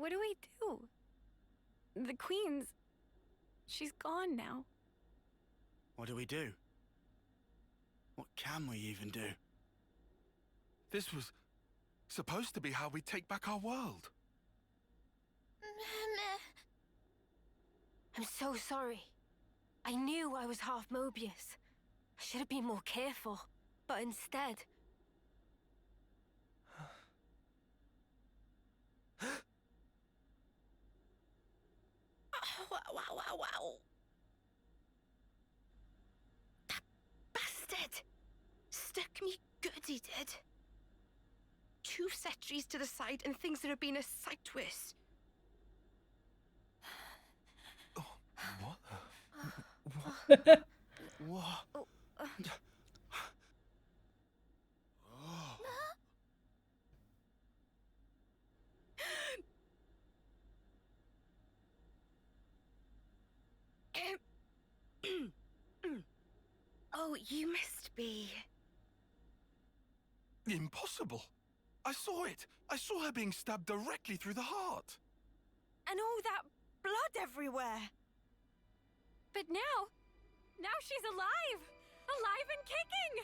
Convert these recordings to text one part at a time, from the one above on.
What do we do? The Queen's... she's gone now. What do we do? What can we even do? This was supposed to be how we take back our world. I'm so sorry. I knew I was half Mobius. I should have been more careful, but instead... Wow. That bastard! Stuck me good, he did. 2 centuries to the side and things that have been a sight worse. What? What? Oh, Oh, you must be... Impossible. I saw it. I saw her being stabbed directly through the heart. And all that blood everywhere. But now she's alive! Alive and kicking!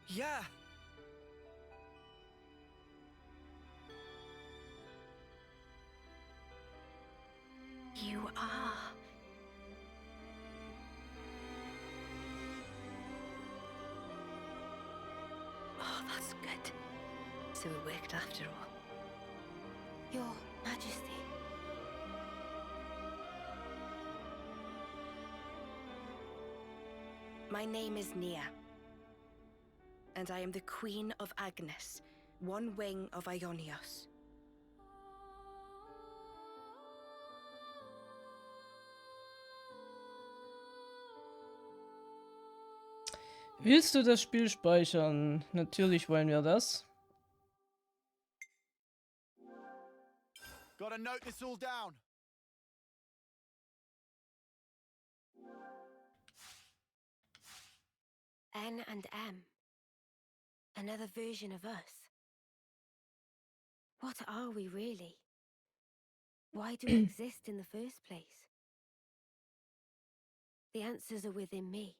Yeah! You are... Oh, that's good. So it worked after all. Your Majesty. My name is Nia. And I am the Queen of Agnes, one wing of Ionios. Willst du das Spiel speichern? Natürlich wollen wir das. Gotta note this all down. N and M. Another version of us. What are we really? Why do we exist in the first place? The answers are within me,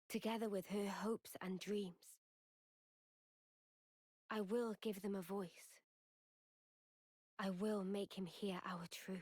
together with her hopes and dreams. I will give them a voice. I will make him hear our truth.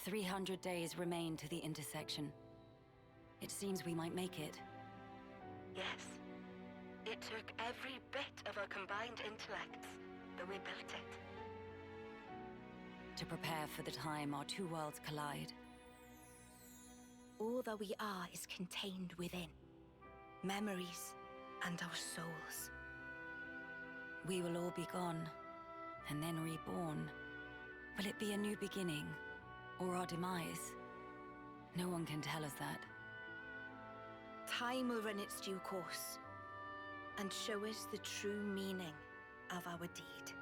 "300 days remain to the intersection. It seems we might make it. Yes. It took every bit of our combined intellects, but we built it. To prepare for the time our 2 worlds collide. All that we are is contained within. Memories and our souls. We will all be gone, and then reborn. Will it be a new beginning, or our demise? No one can tell us that. Time will run its due course, and show us the true meaning of our deed.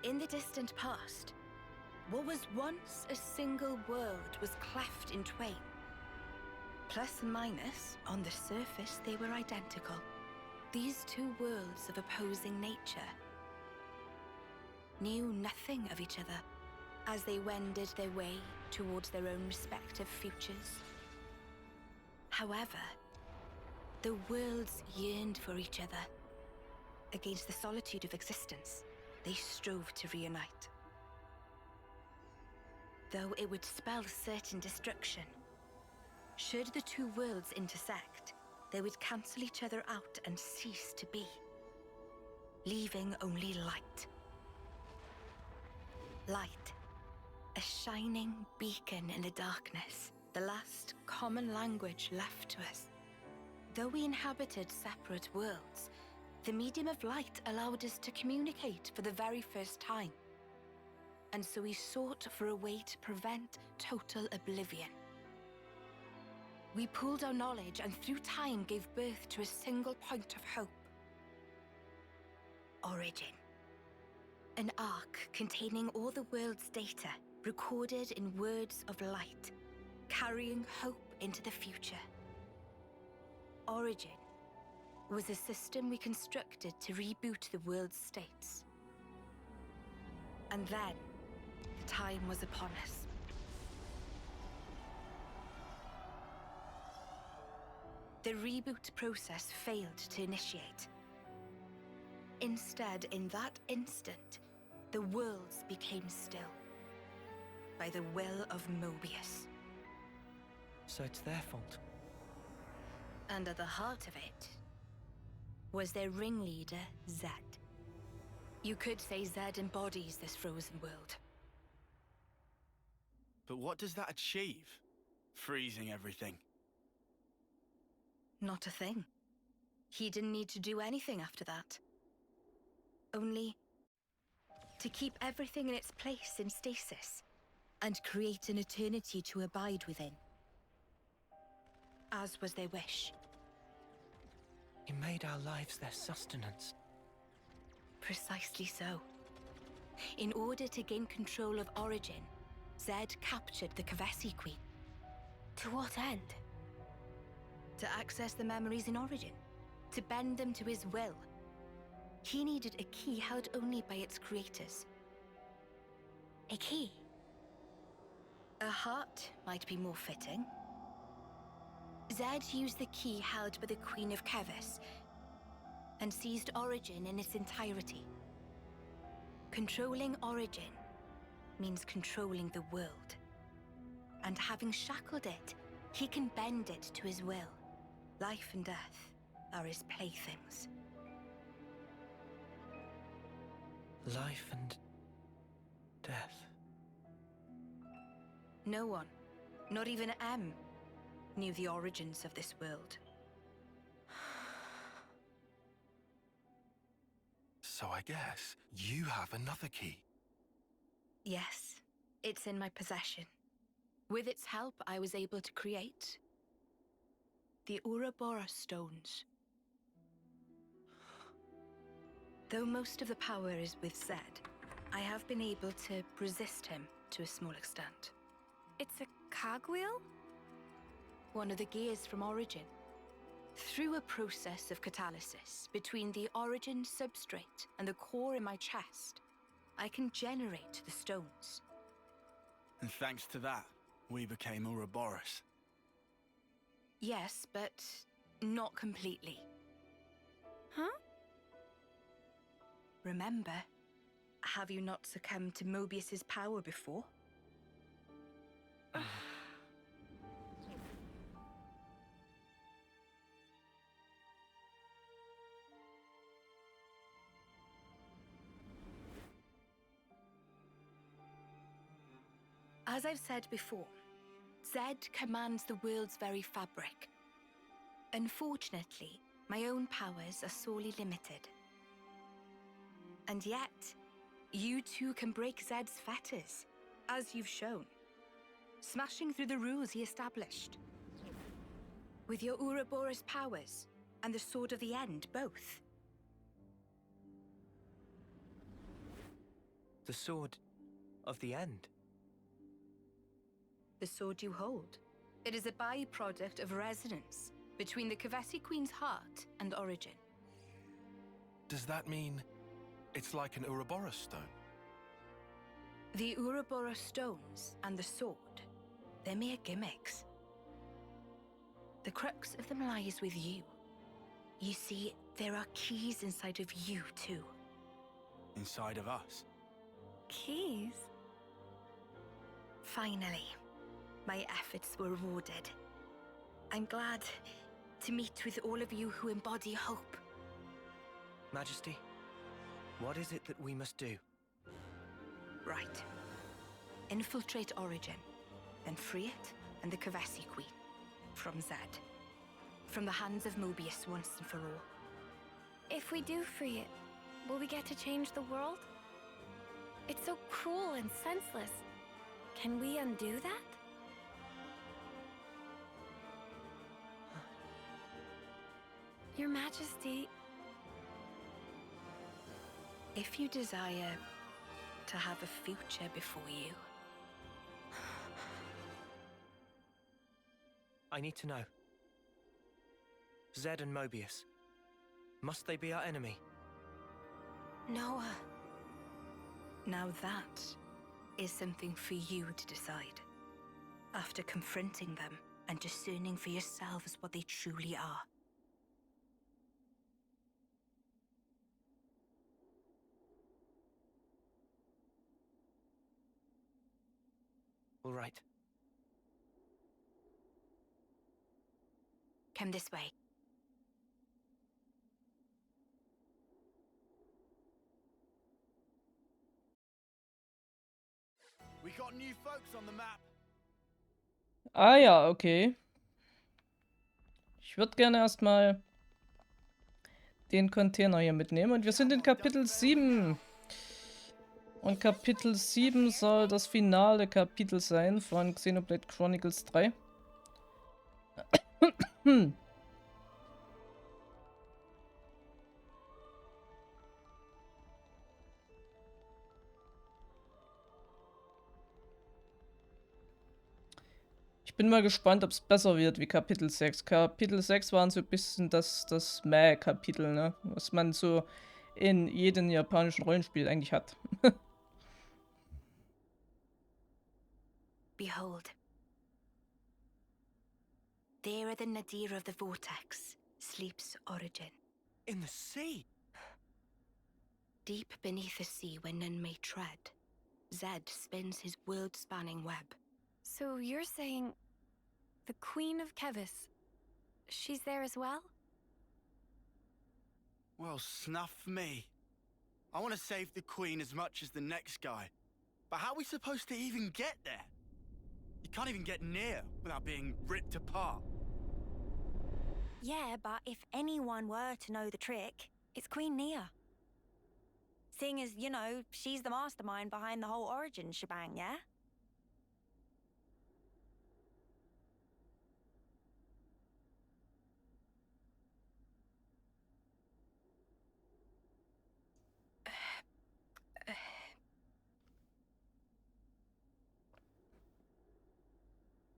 In the distant past, What was once a single world was cleft in twain. Plus and minus, on the surface, they were identical. These two worlds of opposing nature knew nothing of each other as they wended their way towards their own respective futures. However, the worlds yearned for each other. Against the solitude of existence, they strove to reunite. Though it would spell certain destruction, should the two worlds intersect, they would cancel each other out and cease to be, leaving only light. Light, a shining beacon in the darkness, the last common language left to us. Though we inhabited separate worlds, the medium of light allowed us to communicate for the very first time. And so we sought for a way to prevent total oblivion. We pooled our knowledge and through time gave birth to a single point of hope. Origin. An arc containing all the world's data, recorded in words of light, carrying hope into the future. Origin was a system we constructed to reboot the world's states. And then, the time was upon us. The reboot process failed to initiate. Instead, in that instant, the worlds became still. By the will of Mobius. So it's their fault. And at the heart of it was their ringleader, Zed. You could say Zed embodies this frozen world. But what does that achieve? Freezing everything. Not a thing. He didn't need to do anything after that. Only to keep everything in its place in stasis and create an eternity to abide within. As was their wish. He made our lives their sustenance. Precisely so. In order to gain control of Origin, Zed captured the Kavesi Queen. To what end? To access the memories in Origin. To bend them to his will. He needed a key held only by its creators. A key? A heart might be more fitting. Zed used the key held by the Queen of Kevis and seized Origin in its entirety. Controlling Origin means controlling the world. And having shackled it, he can bend it to his will. Life and death are his playthings. Life and death. No one, not even M, knew the origins of this world. So I guess you have another key. Yes, it's in my possession. With its help, I was able to create the Ouroboros stones. Though most of the power is with Zed, I have been able to resist him to a small extent. It's a cogwheel? One of the gears from Origin. Through a process of catalysis between the Origin substrate and the core in my chest, I can generate the stones. And thanks to that, we became Ouroboros. Yes, but not completely. Huh? Remember, have you not succumbed to Mobius's power before? As I've said before, Zed commands the world's very fabric. Unfortunately, my own powers are sorely limited. And yet, you too can break Zed's fetters, as you've shown, smashing through the rules he established. With your Ouroboros powers and the Sword of the End, both. The sword of the end. the sword you hold. It is a byproduct of resonance between the Kavesi Queen's heart and Origin. Does that mean it's like an Ouroboros stone? The Ouroboros stones and the sword, they're mere gimmicks. The crux of them lies with you. You see, there are keys inside of you too. Inside of us. Keys? Finally, my efforts were rewarded. I'm glad to meet with all of you who embody hope. Majesty, what is it that we must do? Right. Infiltrate Origin, then free it and the Kavesi Queen. From Zed. From the hands of Mobius once and for all. If we do free it, will we get to change the world? It's so cruel and senseless. Can we undo that? Your Majesty... If you desire to have a future before you, I need to know. Zed and Mobius. Must they be our enemy? Noah. Now that is something for you to decide. After confronting them and discerning for yourselves what they truly are. All right. Come this way. We got new folks on the map. Ah ja, okay. Ich würde gerne erstmal den Container hier mitnehmen. Und wir sind in Kapitel 7. Und Kapitel 7 soll das finale Kapitel sein von Xenoblade Chronicles 3. Ich bin mal gespannt, ob es besser wird wie Kapitel 6. Kapitel 6 waren so ein bisschen das Mäh-Kapitel, ne? Was man so in jedem japanischen Rollenspiel eigentlich hat. Behold. There at the nadir of the vortex sleeps Origin. In the sea. Deep beneath the sea where none may tread, Zed spins his world-spanning web. So you're saying the Queen of Kevis, she's there as well? Well, snuff me. I want to save the Queen as much as the next guy. But how are we supposed to even get there? You can't even get near without being ripped apart. Yeah, but if anyone were to know the trick, it's Queen Nia. Seeing as, you know, she's the mastermind behind the whole Origin shebang, yeah?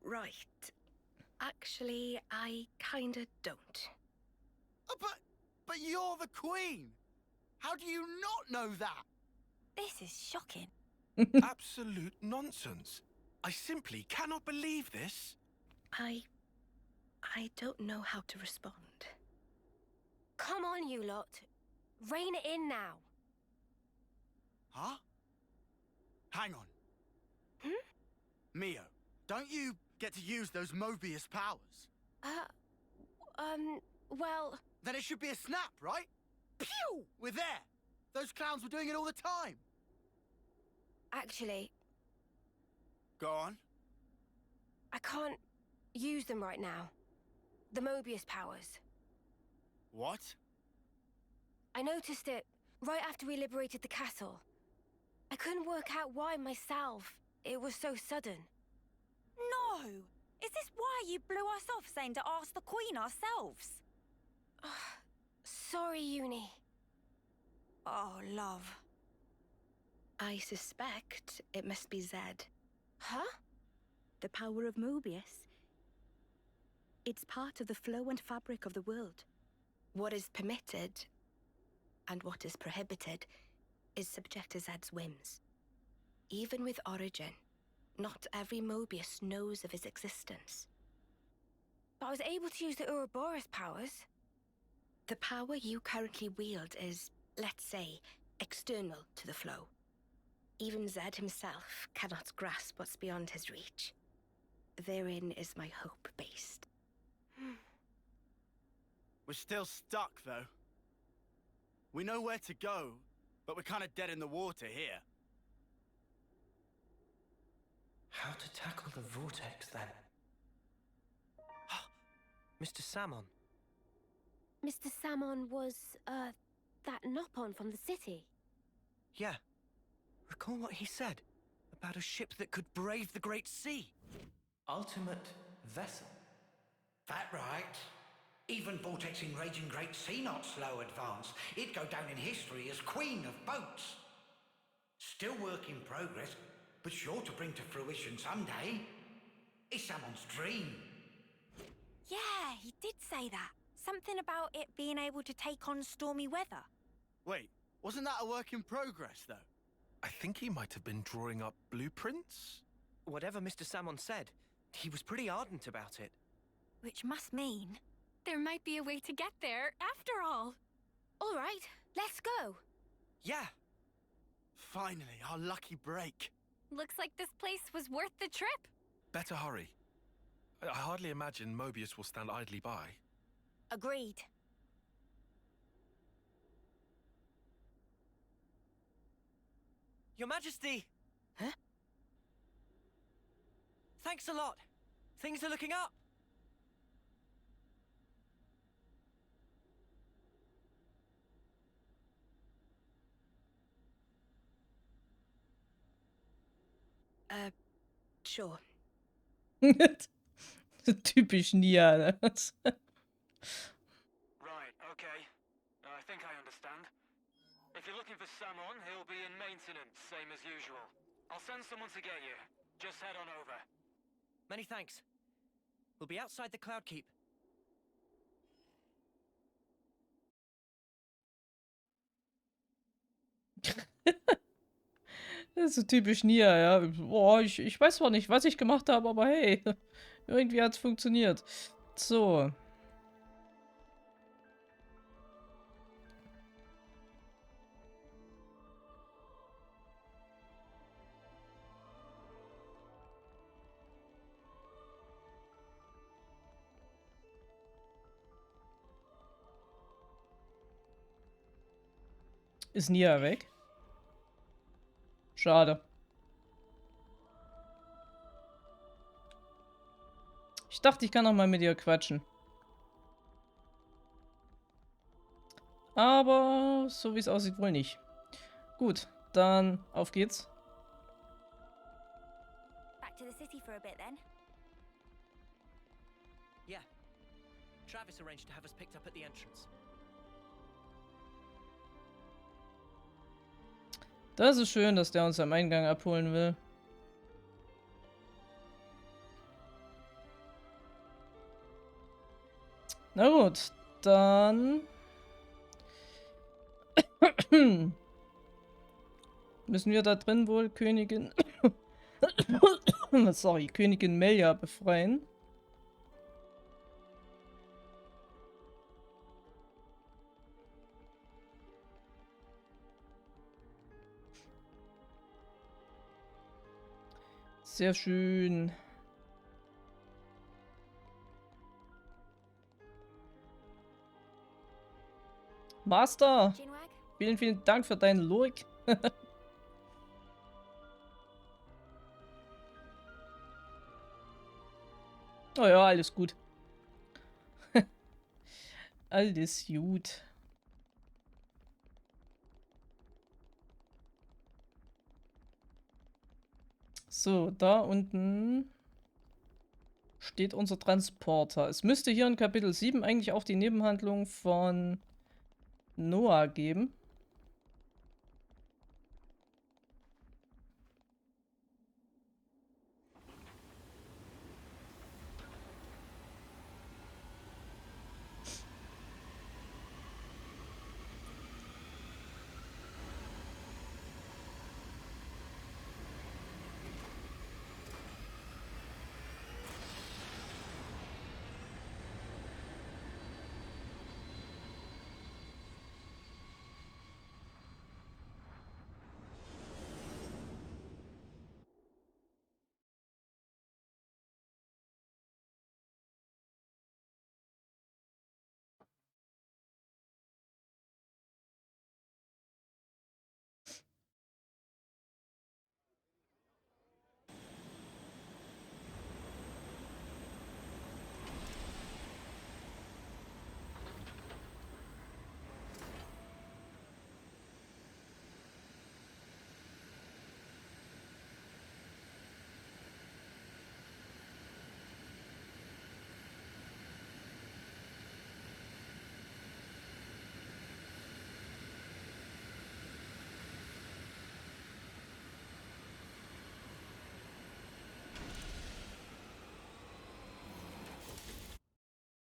Right. Actually, I kinda don't. Oh, but you're the Queen. How do you not know that? This is shocking. Absolute nonsense. I simply cannot believe this. I don't know how to respond. Come on, you lot. Rein it in now. Huh? Hang on. Hmm? Mio, don't you get to use those Mobius powers? Well... Then it should be a snap, right? Pew! We're there. Those clowns were doing it all the time. Actually, Go on. I can't use them right now. The Mobius powers. What? I noticed it right after we liberated the castle. I couldn't work out why myself. It was so sudden. No! Is this why you blew us off saying to ask the Queen ourselves? Sorry, Uni. Oh, love. I suspect it must be Zed. Huh? The power of Mobius. It's part of the flow and fabric of the world. What is permitted and what is prohibited is subject to Zed's whims. Even with Origin, not every Mobius knows of his existence. But I was able to use the Ouroboros powers. The power you currently wield is, let's say, external to the flow. Even Zed himself cannot grasp what's beyond his reach. Therein is my hope based. We're still stuck, though. We know where to go, but we're kind of dead in the water here. How to tackle the vortex, then? Mr. Salmon. Mr. Salmon was, that Nopon from the city. Yeah. Recall what he said about a ship that could brave the Great Sea. Ultimate vessel. That right. Even vortexing raging Great Sea not slow advance. It'd go down in history as queen of boats. Still work in progress, but sure to bring to fruition someday. It's someone's dream. Yeah, he did say that. Something about it being able to take on stormy weather. Wait, wasn't that a work in progress, though? I think he might have been drawing up blueprints. Whatever Mr. Salmon said, he was pretty ardent about it. Which must mean... There might be a way to get there, after all. All right, let's go. Yeah. Finally, our lucky break. Looks like this place was worth the trip. Better hurry. I hardly imagine Mobius will stand idly by. Agreed. Your Majesty! Huh? Thanks a lot. Things are looking up. Sure. Typisch Nia. Ne? Right, okay. I think I understand. If you're looking for Samon, he'll be in maintenance, same as usual. I'll send someone to get you. Just head on over. Many thanks. We'll be outside the Cloud Keep. Das ist so typisch Nia, ja. Boah, ich weiß zwar nicht, was ich gemacht habe, aber hey, irgendwie hat es funktioniert. So. Ist Nia weg? Schade. Ich dachte, ich kann noch mal mit ihr quatschen. Aber so wie es aussieht, wohl nicht. Gut, dann auf geht's. Back to the city for a bit then. Yeah. Travis arranged to have us picked up at the entrance. Das ist schön, dass der uns am Eingang abholen will. Na gut, dann müssen wir da drin wohl Königin sorry, Königin Melia befreien. Sehr schön. Master, Chinwag? vielen, vielen Dank für deinen Lorik. Oh ja, alles gut. Alles gut. So, da unten steht unser Transporter. Es müsste hier in Kapitel 7 eigentlich auch die Nebenhandlung von Noah geben.